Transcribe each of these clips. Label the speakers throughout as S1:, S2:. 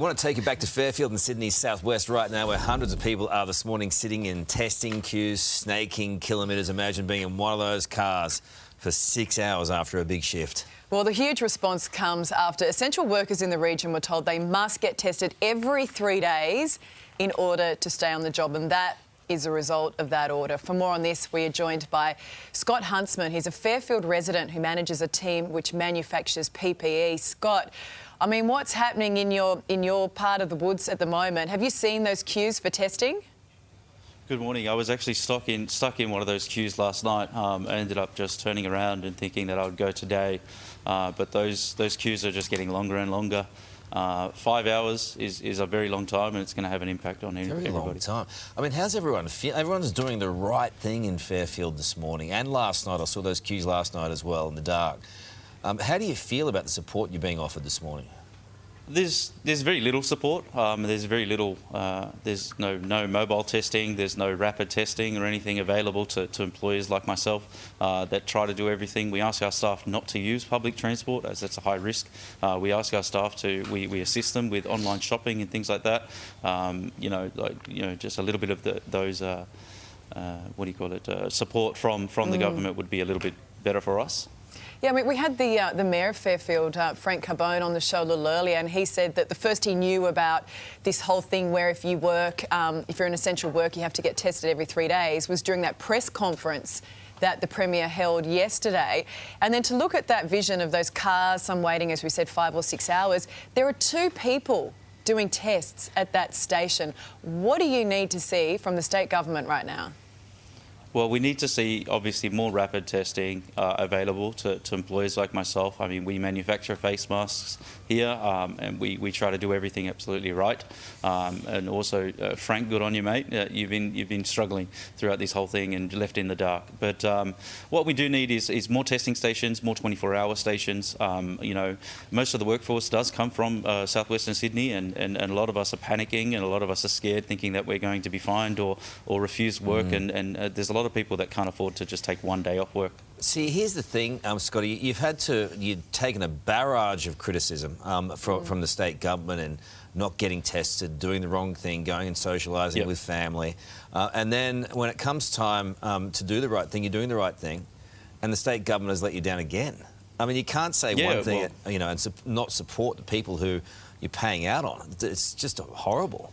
S1: I want to take you back to Fairfield in Sydney's southwest right now, where hundreds of people are this morning sitting in testing queues, snaking kilometres. Imagine being in one of those cars for 6 hours after a big shift.
S2: Well, the huge response comes after essential workers in the region were told they must get tested every 3 days in order to stay on the job, and that is a result of that order. For more on this, we are joined by Scott Huntsman. He's a Fairfield resident who manages a team which manufactures PPE. Scott, I mean, what's happening in your part of the woods at the moment? Have you seen those queues for testing?
S3: Good morning. I was actually stuck in one of those queues last night. I ended up just turning around and thinking that I would go today, but those queues are just getting longer and longer. 5 hours is a very long time, and it's going to have an impact on everybody.
S1: Very long time. I mean, how's everyone feel? Everyone's doing the right thing in Fairfield this morning and last night. I saw those queues last night as well in the dark. How do you feel about the support you're being offered this morning?
S3: There's very little support. There's very little. There's no mobile testing. There's no rapid testing or anything available to employers like myself that try to do everything. We ask our staff not to use public transport, as that's a high risk. We ask our staff to. We assist them with online shopping and things like that. Just a little bit of those. Support from the government would be a little bit better for us.
S2: Yeah, I mean, we had the Mayor of Fairfield, Frank Carbone, on the show a little earlier, and he said that the first he knew about this whole thing where if you work, if you're an essential worker, you have to get tested every 3 days, was during that press conference that the Premier held yesterday. And then to look at that vision of those cars, some waiting, as we said, 5 or 6 hours, there are 2 people doing tests at that station. What do you need to see from the state government right now?
S3: Well, we need to see, obviously, more rapid testing available to employers like myself. I mean, we manufacture face masks here, and we try to do everything absolutely right. And also, Frank, good on you, mate. You've been struggling throughout this whole thing and left in the dark. But what we do need is more testing stations, more 24-hour stations. Most of the workforce does come from southwestern Sydney, and a lot of us are panicking, and a lot of us are scared, thinking that we're going to be fined or refuse work. And there's a lot of people that can't afford to just take 1 day off work.
S1: See, here's the thing, Scotty, you've taken a barrage of criticism from the state government and not getting tested, doing the wrong thing, going and socialising with family. And then when it comes time to do the right thing, you're doing the right thing, and the state government has let you down again. I mean, you can't say one thing, and not support the people who you're paying out on. It's just horrible.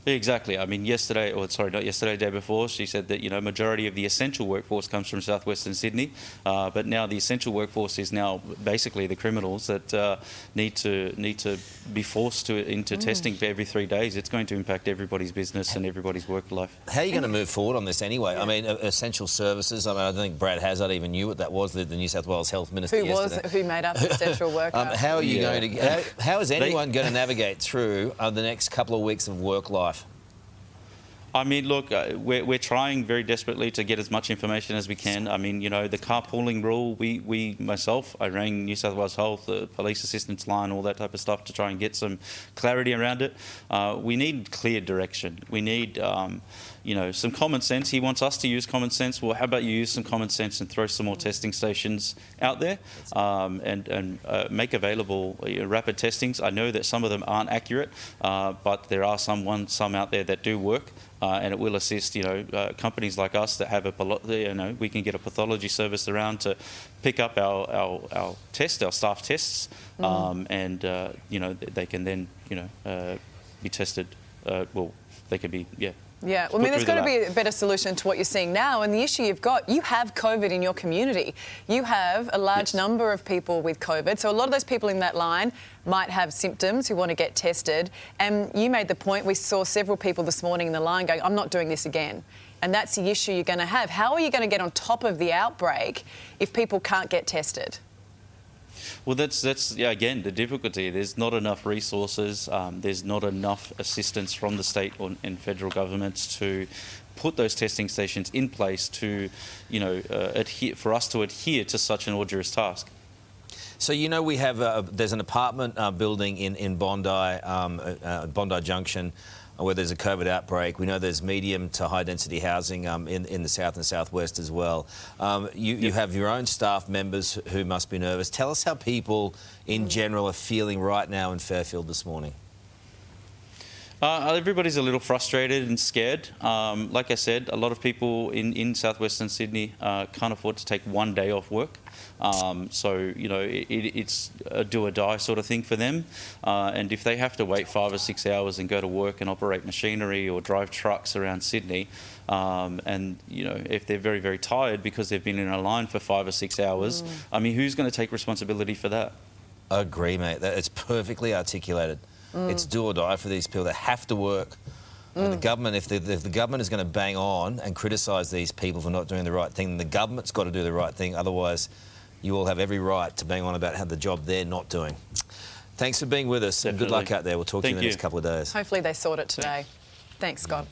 S3: Exactly. I mean, not yesterday, day before, she said that, majority of the essential workforce comes from southwestern Sydney, but now the essential workforce is now basically the criminals that need to be forced into testing for every 3 days. It's going to impact everybody's business and everybody's work life. How
S1: are you going to move forward on this anyway? I mean, essential services, I don't think Brad Hazard even knew what that was, the New South Wales Health Minister yesterday.
S2: Who made up essential worker?
S1: How are you going to... How is anyone going to navigate through the next couple of weeks of work life?
S3: I mean, look, we're trying very desperately to get as much information as we can. I mean, the carpooling rule, I rang New South Wales Health, the police assistance line, all that type of stuff to try and get some clarity around it. We need clear direction. We need, some common sense. He wants us to use common sense. Well, how about you use some common sense and throw some more testing stations out there and make available rapid testings. I know that some of them aren't accurate, but there are some out there that do work. And it will assist, companies like us that have we can get a pathology service around to pick up our staff tests, and they can then, be tested. They can be,
S2: Yeah, well, I mean, there's got to be a better solution to what you're seeing now. And the issue you have COVID in your community. You have a large number of people with COVID. So a lot of those people in that line might have symptoms who want to get tested. And you made the point, we saw several people this morning in the line going, I'm not doing this again. And that's the issue you're going to have. How are you going to get on top of the outbreak if people can't get tested?
S3: Well, that's again the difficulty. There's not enough resources. There's not enough assistance from the state and federal governments to put those testing stations in place to, for us to adhere to such an arduous task.
S1: So we have there's an apartment building in Bondi, Bondi Junction, where there's a COVID outbreak. We know there's medium to high density housing in the south and southwest as well. You have your own staff members who must be nervous. Tell us how people in general are feeling right now in Fairfield this morning.
S3: Everybody's a little frustrated and scared. Like I said, a lot of people in southwestern Sydney can't afford to take one day off work. So, you know, it's a do or die sort of thing for them. And if they have to wait 5 or 6 hours and go to work and operate machinery or drive trucks around Sydney, and, you know, if they're very, very tired because they've been in a line for 5 or 6 hours, I mean, who's going to take responsibility for that?
S1: I agree, mate. It's perfectly articulated. It's do or die for these people that have to work. And the government, if the government is going to bang on and criticise these people for not doing the right thing, then the government's got to do the right thing. Otherwise, you all have every right to bang on about how the job they're not doing. Thanks for being with us.
S3: Definitely.
S1: And good luck out there. We'll talk to you in the next couple of days.
S2: Hopefully they sort it today. Thanks, Scott.